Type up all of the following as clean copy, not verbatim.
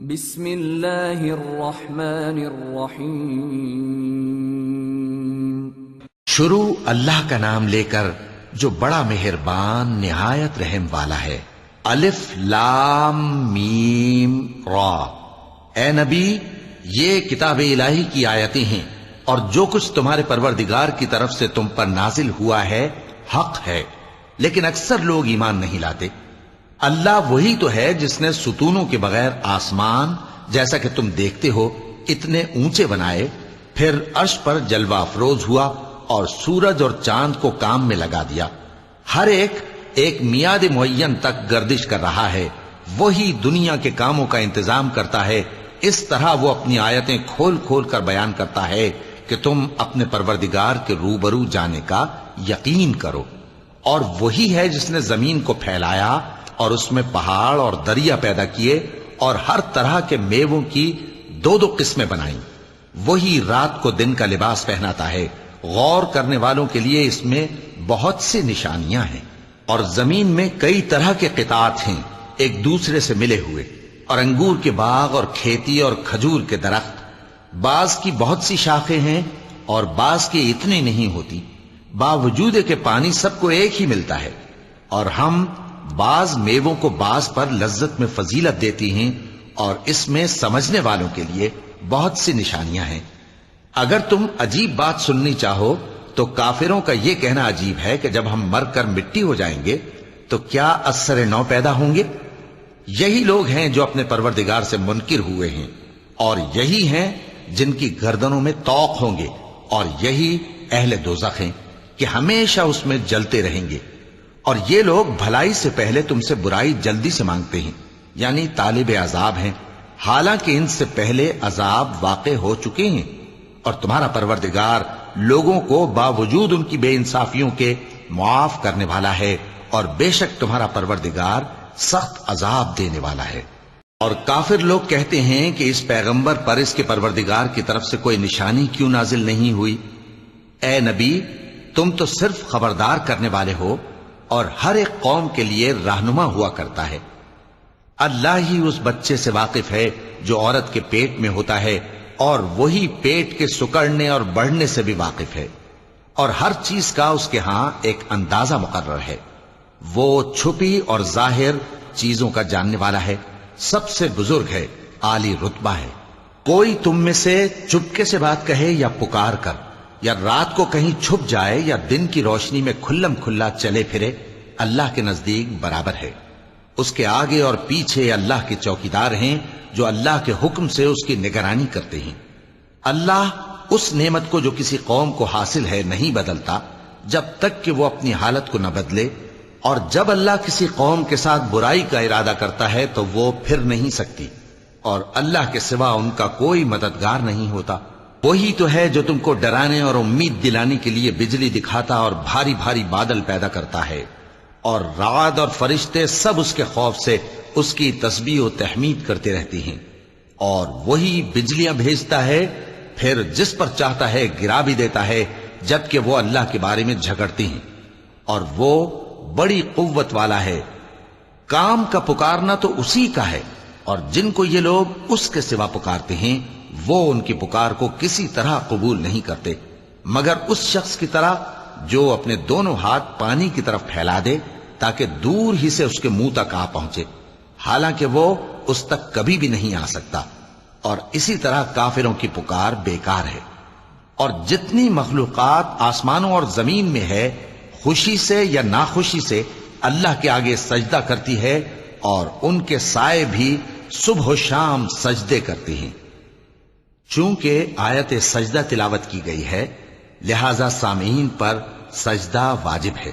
بسم اللہ الرحمن الرحیم۔ شروع اللہ کا نام لے کر جو بڑا مہربان نہایت رحم والا ہے۔ الف لام میم را۔ اے نبی، یہ کتاب الہی کی آیتیں ہیں اور جو کچھ تمہارے پروردگار کی طرف سے تم پر نازل ہوا ہے حق ہے، لیکن اکثر لوگ ایمان نہیں لاتے۔ اللہ وہی تو ہے جس نے ستونوں کے بغیر آسمان جیسا کہ تم دیکھتے ہو اتنے اونچے بنائے، پھر عرش پر جلوہ افروز ہوا اور سورج اور چاند کو کام میں لگا دیا۔ ہر ایک میعاد معین تک گردش کر رہا ہے۔ وہی دنیا کے کاموں کا انتظام کرتا ہے۔ اس طرح وہ اپنی آیتیں کھول کھول کر بیان کرتا ہے کہ تم اپنے پروردگار کے روبرو جانے کا یقین کرو۔ اور وہی ہے جس نے زمین کو پھیلایا اور اس میں پہاڑ اور دریا پیدا کیے اور ہر طرح کے میووں کی دو قسمیں بنائیں۔ وہی رات کو دن کا لباس پہناتا ہے۔ غور کرنے والوں کے لیے اس میں بہت سی نشانیاں ہیں۔ اور زمین میں کئی طرح کے قطعات ہیں ایک دوسرے سے ملے ہوئے، اور انگور کے باغ اور کھیتی اور کھجور کے درخت۔ بعض کی بہت سی شاخیں ہیں اور بعض کی اتنی نہیں ہوتی، باوجود کہ پانی سب کو ایک ہی ملتا ہے۔ اور ہم بعض میووں کو بعض پر لذت میں فضیلت دیتی ہیں، اور اس میں سمجھنے والوں کے لیے بہت سی نشانیاں ہیں۔ اگر تم عجیب بات سننی چاہو تو کافروں کا یہ کہنا عجیب ہے کہ جب ہم مر کر مٹی ہو جائیں گے تو کیا از سر نو پیدا ہوں گے؟ یہی لوگ ہیں جو اپنے پروردگار سے منکر ہوئے ہیں، اور یہی ہیں جن کی گردنوں میں طوق ہوں گے، اور یہی اہل دوزخ ہیں کہ ہمیشہ اس میں جلتے رہیں گے۔ اور یہ لوگ بھلائی سے پہلے تم سے برائی جلدی سے مانگتے ہیں، یعنی طالب عذاب ہیں، حالانکہ ان سے پہلے عذاب واقع ہو چکے ہیں۔ اور تمہارا پروردگار لوگوں کو باوجود ان کی بے انصافیوں کے معاف کرنے والا ہے، اور بے شک تمہارا پروردگار سخت عذاب دینے والا ہے۔ اور کافر لوگ کہتے ہیں کہ اس پیغمبر پر اس کے پروردگار کی طرف سے کوئی نشانی کیوں نازل نہیں ہوئی؟ اے نبی، تم تو صرف خبردار کرنے والے ہو، اور ہر ایک قوم کے لیے رہنما ہوا کرتا ہے۔ اللہ ہی اس بچے سے واقف ہے جو عورت کے پیٹ میں ہوتا ہے، اور وہی پیٹ کے سکڑنے اور بڑھنے سے بھی واقف ہے، اور ہر چیز کا اس کے ہاں ایک اندازہ مقرر ہے۔ وہ چھپی اور ظاہر چیزوں کا جاننے والا ہے، سب سے بزرگ ہے، عالی رتبہ ہے۔ کوئی تم میں سے چپکے سے بات کہے یا پکار کر، یا رات کو کہیں چھپ جائے یا دن کی روشنی میں کھلم کھلا چلے پھرے، اللہ کے نزدیک برابر ہے۔ اس کے آگے اور پیچھے اللہ کے چوکیدار ہیں جو اللہ کے حکم سے اس کی نگرانی کرتے ہیں۔ اللہ اس نعمت کو جو کسی قوم کو حاصل ہے نہیں بدلتا جب تک کہ وہ اپنی حالت کو نہ بدلے، اور جب اللہ کسی قوم کے ساتھ برائی کا ارادہ کرتا ہے تو وہ پھر نہیں سکتی، اور اللہ کے سوا ان کا کوئی مددگار نہیں ہوتا۔ وہی تو ہے جو تم کو ڈرانے اور امید دلانے کے لیے بجلی دکھاتا اور بھاری بھاری بادل پیدا کرتا ہے، اور رعد اور فرشتے سب اس کے خوف سے اس کی تسبیح و تحمید کرتے رہتی ہیں۔ اور وہی بجلیاں بھیجتا ہے، پھر جس پر چاہتا ہے گرا بھی دیتا ہے، جبکہ وہ اللہ کے بارے میں جھگڑتی ہیں، اور وہ بڑی قوت والا ہے۔ کام کا پکارنا تو اسی کا ہے، اور جن کو یہ لوگ اس کے سوا پکارتے ہیں وہ ان کی پکار کو کسی طرح قبول نہیں کرتے، مگر اس شخص کی طرح جو اپنے دونوں ہاتھ پانی کی طرف پھیلا دے تاکہ دور ہی سے اس کے منہ تک آ پہنچے، حالانکہ وہ اس تک کبھی بھی نہیں آ سکتا۔ اور اسی طرح کافروں کی پکار بیکار ہے۔ اور جتنی مخلوقات آسمانوں اور زمین میں ہے، خوشی سے یا ناخوشی سے اللہ کے آگے سجدہ کرتی ہے، اور ان کے سائے بھی صبح و شام سجدے کرتے ہیں۔ چونکہ آیت سجدہ تلاوت کی گئی ہے، لہذا سامعین پر سجدہ واجب ہے۔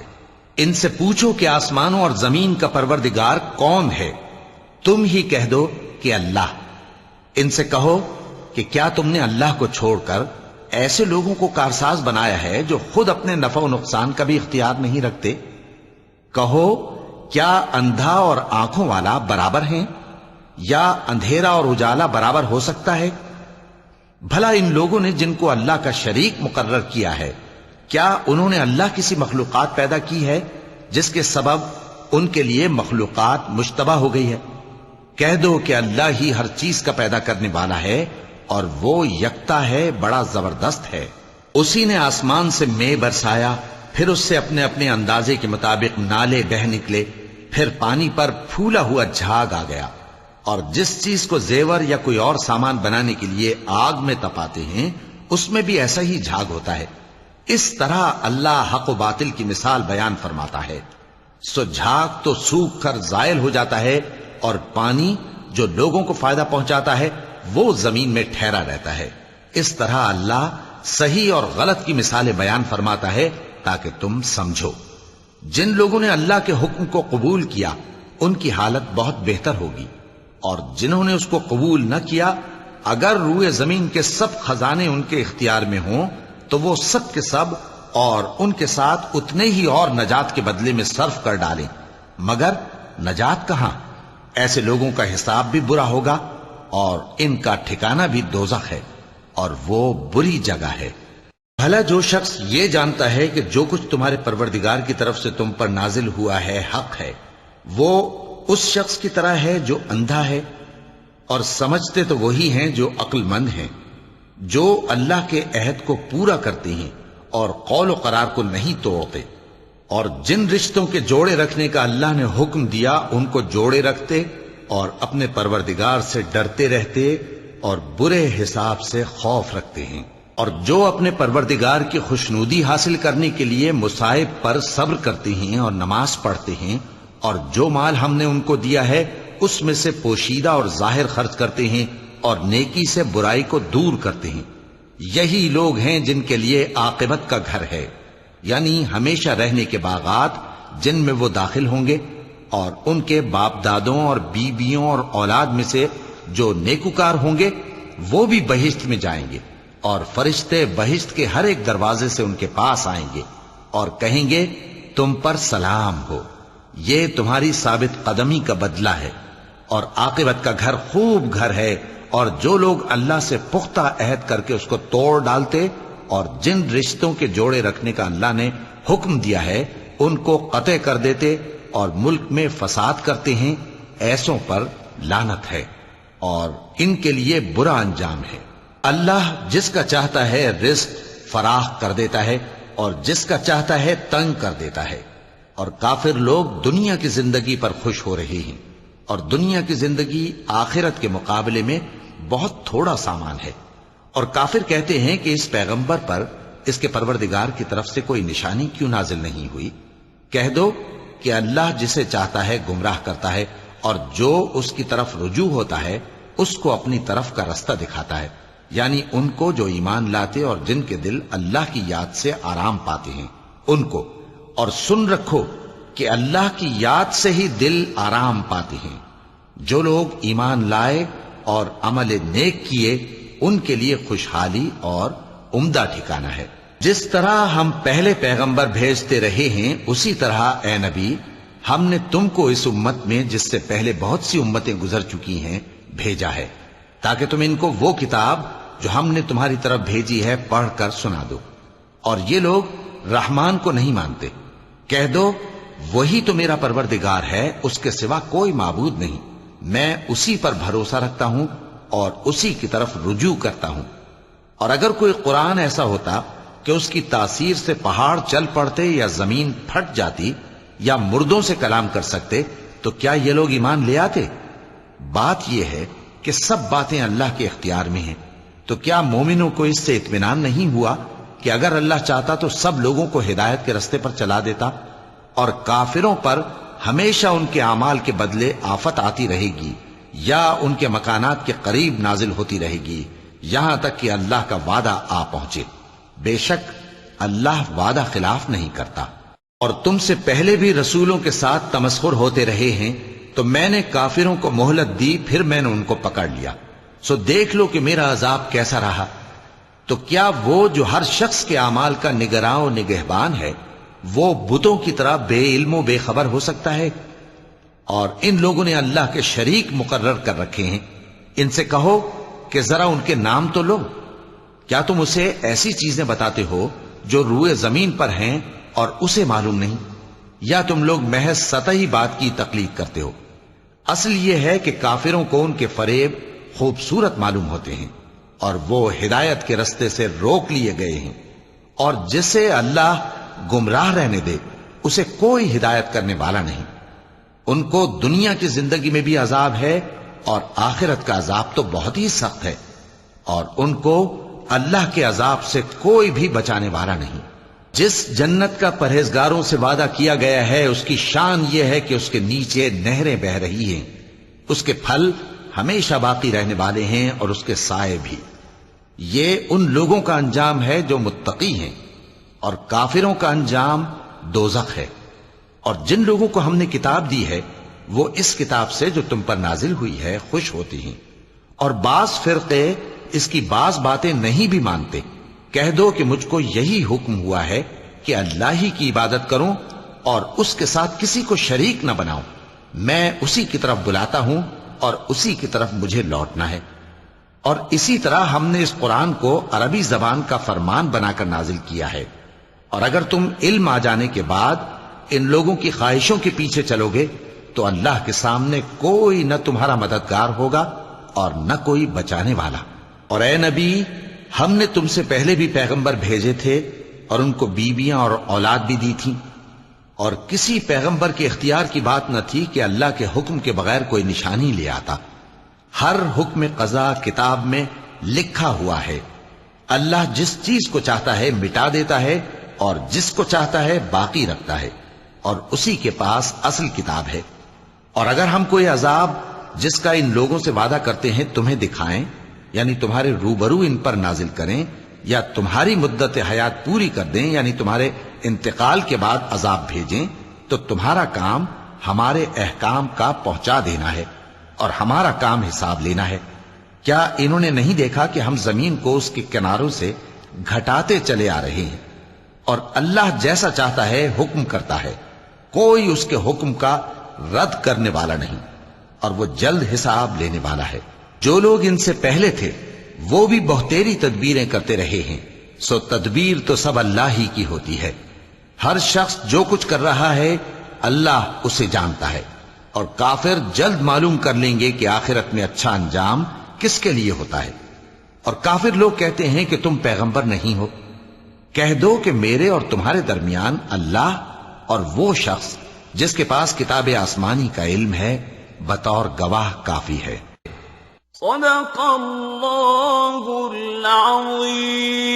ان سے پوچھو کہ آسمانوں اور زمین کا پروردگار کون ہے؟ تم ہی کہہ دو کہ اللہ۔ ان سے کہو کہ کیا تم نے اللہ کو چھوڑ کر ایسے لوگوں کو کارساز بنایا ہے جو خود اپنے نفع و نقصان کا بھی اختیار نہیں رکھتے؟ کہو کیا اندھا اور آنکھوں والا برابر ہیں؟ یا اندھیرا اور اجالا برابر ہو سکتا ہے؟ بھلا ان لوگوں نے جن کو اللہ کا شریک مقرر کیا ہے، کیا انہوں نے اللہ کسی مخلوقات پیدا کی ہے جس کے سبب ان کے لیے مخلوقات مشتبہ ہو گئی ہے؟ کہہ دو کہ اللہ ہی ہر چیز کا پیدا کرنے والا ہے اور وہ یکتا ہے، بڑا زبردست ہے۔ اسی نے آسمان سے مے برسایا، پھر اس سے اپنے اپنے اندازے کے مطابق نالے بہہ نکلے، پھر پانی پر پھولا ہوا جھاگ آ گیا۔ اور جس چیز کو زیور یا کوئی اور سامان بنانے کے لیے آگ میں تپاتے ہیں اس میں بھی ایسا ہی جھاگ ہوتا ہے۔ اس طرح اللہ حق و باطل کی مثال بیان فرماتا ہے۔ سو جھاگ تو سوکھ کر زائل ہو جاتا ہے، اور پانی جو لوگوں کو فائدہ پہنچاتا ہے وہ زمین میں ٹھہرا رہتا ہے۔ اس طرح اللہ صحیح اور غلط کی مثالیں بیان فرماتا ہے تاکہ تم سمجھو۔ جن لوگوں نے اللہ کے حکم کو قبول کیا ان کی حالت بہت بہتر ہوگی، اور جنہوں نے اس کو قبول نہ کیا اگر روئے زمین کے سب خزانے ان کے اختیار میں ہوں تو وہ سب کے سب اور ان کے ساتھ اتنے ہی اور نجات کے بدلے میں صرف کر ڈالیں، مگر نجات کہاں؟ ایسے لوگوں کا حساب بھی برا ہوگا اور ان کا ٹھکانہ بھی دوزخ ہے، اور وہ بری جگہ ہے۔ بھلا جو شخص یہ جانتا ہے کہ جو کچھ تمہارے پروردگار کی طرف سے تم پر نازل ہوا ہے حق ہے، وہ اس شخص کی طرح ہے جو اندھا ہے، اور سمجھتے تو وہی ہیں جو عقل مند ہیں، جو اللہ کے عہد کو پورا کرتے ہیں اور قول و قرار کو نہیں توڑتے، اور جن رشتوں کے جوڑے رکھنے کا اللہ نے حکم دیا ان کو جوڑے رکھتے اور اپنے پروردگار سے ڈرتے رہتے اور برے حساب سے خوف رکھتے ہیں، اور جو اپنے پروردگار کی خوشنودی حاصل کرنے کے لیے مصائب پر صبر کرتے ہیں اور نماز پڑھتے ہیں، اور جو مال ہم نے ان کو دیا ہے اس میں سے پوشیدہ اور ظاہر خرچ کرتے ہیں اور نیکی سے برائی کو دور کرتے ہیں، یہی لوگ ہیں جن کے لیے عاقبت کا گھر ہے، یعنی ہمیشہ رہنے کے باغات جن میں وہ داخل ہوں گے، اور ان کے باپ دادوں اور بیویوں اور اولاد میں سے جو نیکوکار ہوں گے وہ بھی بہشت میں جائیں گے، اور فرشتے بہشت کے ہر ایک دروازے سے ان کے پاس آئیں گے اور کہیں گے تم پر سلام ہو، یہ تمہاری ثابت قدمی کا بدلہ ہے، اور عاقبت کا گھر خوب گھر ہے۔ اور جو لوگ اللہ سے پختہ عہد کر کے اس کو توڑ ڈالتے اور جن رشتوں کے جوڑے رکھنے کا اللہ نے حکم دیا ہے ان کو قطع کر دیتے اور ملک میں فساد کرتے ہیں، ایسوں پر لعنت ہے اور ان کے لیے برا انجام ہے۔ اللہ جس کا چاہتا ہے رزق فراخ کر دیتا ہے اور جس کا چاہتا ہے تنگ کر دیتا ہے، اور کافر لوگ دنیا کی زندگی پر خوش ہو رہے ہیں، اور دنیا کی زندگی آخرت کے مقابلے میں بہت تھوڑا سامان ہے۔ اور کافر کہتے ہیں کہ اس پیغمبر پر اس کے پروردگار کی طرف سے کوئی نشانی کیوں نازل نہیں ہوئی؟ کہہ دو کہ اللہ جسے چاہتا ہے گمراہ کرتا ہے، اور جو اس کی طرف رجوع ہوتا ہے اس کو اپنی طرف کا رستہ دکھاتا ہے، یعنی ان کو جو ایمان لاتے اور جن کے دل اللہ کی یاد سے آرام پاتے ہیں ان کو۔ اور سن رکھو کہ اللہ کی یاد سے ہی دل آرام پاتے ہیں۔ جو لوگ ایمان لائے اور عمل نیک کیے ان کے لیے خوشحالی اور عمدہ ٹھکانہ ہے۔ جس طرح ہم پہلے پیغمبر بھیجتے رہے ہیں اسی طرح اے نبی ہم نے تم کو اس امت میں جس سے پہلے بہت سی امتیں گزر چکی ہیں بھیجا ہے، تاکہ تم ان کو وہ کتاب جو ہم نے تمہاری طرف بھیجی ہے پڑھ کر سنا دو۔ اور یہ لوگ رحمان کو نہیں مانتے۔ کہہ دو وہی تو میرا پروردگار ہے، اس کے سوا کوئی معبود نہیں، میں اسی پر بھروسہ رکھتا ہوں اور اسی کی طرف رجوع کرتا ہوں۔ اور اگر کوئی قرآن ایسا ہوتا کہ اس کی تاثیر سے پہاڑ چل پڑتے یا زمین پھٹ جاتی یا مردوں سے کلام کر سکتے تو کیا یہ لوگ ایمان لے آتے؟ بات یہ ہے کہ سب باتیں اللہ کے اختیار میں ہیں، تو کیا مومنوں کو اس سے اطمینان نہیں ہوا کہ اگر اللہ چاہتا تو سب لوگوں کو ہدایت کے رستے پر چلا دیتا؟ اور کافروں پر ہمیشہ ان کے اعمال کے بدلے آفت آتی رہے گی یا ان کے مکانات کے قریب نازل ہوتی رہے گی یہاں تک کہ اللہ کا وعدہ آ پہنچے۔ بے شک اللہ وعدہ خلاف نہیں کرتا۔ اور تم سے پہلے بھی رسولوں کے ساتھ تمسخر ہوتے رہے ہیں، تو میں نے کافروں کو مہلت دی، پھر میں نے ان کو پکڑ لیا۔ سو دیکھ لو کہ میرا عذاب کیسا رہا۔ تو کیا وہ جو ہر شخص کے اعمال کا نگراں و نگہبان ہے وہ بتوں کی طرح بے علم و بے خبر ہو سکتا ہے؟ اور ان لوگوں نے اللہ کے شریک مقرر کر رکھے ہیں۔ ان سے کہو کہ ذرا ان کے نام تو لو۔ کیا تم اسے ایسی چیزیں بتاتے ہو جو روئے زمین پر ہیں اور اسے معلوم نہیں، یا تم لوگ محض سطحی بات کی تقلید کرتے ہو؟ اصل یہ ہے کہ کافروں کو ان کے فریب خوبصورت معلوم ہوتے ہیں اور وہ ہدایت کے رستے سے روک لیے گئے ہیں، اور جسے اللہ گمراہ رہنے دے اسے کوئی ہدایت کرنے والا نہیں۔ ان کو دنیا کی زندگی میں بھی عذاب ہے اور آخرت کا عذاب تو بہت ہی سخت ہے، اور ان کو اللہ کے عذاب سے کوئی بھی بچانے والا نہیں۔ جس جنت کا پرہیزگاروں سے وعدہ کیا گیا ہے اس کی شان یہ ہے کہ اس کے نیچے نہریں بہ رہی ہیں، اس کے پھل ہمیشہ باقی رہنے والے ہیں اور اس کے سائے بھی۔ یہ ان لوگوں کا انجام ہے جو متقی ہیں، اور کافروں کا انجام دوزخ ہے۔ اور جن لوگوں کو ہم نے کتاب دی ہے وہ اس کتاب سے جو تم پر نازل ہوئی ہے خوش ہوتی ہیں، اور بعض فرقے اس کی بعض باتیں نہیں بھی مانتے۔ کہہ دو کہ مجھ کو یہی حکم ہوا ہے کہ اللہ ہی کی عبادت کروں اور اس کے ساتھ کسی کو شریک نہ بناؤں۔ میں اسی کی طرف بلاتا ہوں اور اسی کی طرف مجھے لوٹنا ہے۔ اور اسی طرح ہم نے اس قرآن کو عربی زبان کا فرمان بنا کر نازل کیا ہے، اور اگر تم علم آ جانے کے بعد ان لوگوں کی خواہشوں کے پیچھے چلو گے تو اللہ کے سامنے کوئی نہ تمہارا مددگار ہوگا اور نہ کوئی بچانے والا۔ اور اے نبی، ہم نے تم سے پہلے بھی پیغمبر بھیجے تھے اور ان کو بیویاں اور اولاد بھی دی تھیں، اور کسی پیغمبر کے اختیار کی بات نہ تھی کہ اللہ کے حکم کے بغیر کوئی نشانی لے آتا۔ ہر حکم قضا کتاب میں لکھا ہوا ہے۔ اللہ جس چیز کو چاہتا ہے مٹا دیتا ہے اور جس کو چاہتا ہے باقی رکھتا ہے، اور اسی کے پاس اصل کتاب ہے۔ اور اگر ہم کوئی عذاب جس کا ان لوگوں سے وعدہ کرتے ہیں تمہیں دکھائیں، یعنی تمہارے روبرو ان پر نازل کریں، یا تمہاری مدت حیات پوری کر دیں، یعنی تمہارے انتقال کے بعد عذاب بھیجیں، تو تمہارا کام ہمارے احکام کا پہنچا دینا ہے اور ہمارا کام حساب لینا ہے۔ کیا انہوں نے نہیں دیکھا کہ ہم زمین کو اس کے کناروں سے گھٹاتے چلے آ رہے ہیں؟ اور اللہ جیسا چاہتا ہے حکم کرتا ہے، کوئی اس کے حکم کا رد کرنے والا نہیں، اور وہ جلد حساب لینے والا ہے۔ جو لوگ ان سے پہلے تھے وہ بھی بہتیری تدبیریں کرتے رہے ہیں، سو تدبیر تو سب اللہ ہی کی ہوتی ہے۔ ہر شخص جو کچھ کر رہا ہے اللہ اسے جانتا ہے، اور کافر جلد معلوم کر لیں گے کہ آخرت میں اچھا انجام کس کے لیے ہوتا ہے۔ اور کافر لوگ کہتے ہیں کہ تم پیغمبر نہیں ہو۔ کہہ دو کہ میرے اور تمہارے درمیان اللہ اور وہ شخص جس کے پاس کتاب آسمانی کا علم ہے بطور گواہ کافی ہے۔ صدق اللہ العظیم۔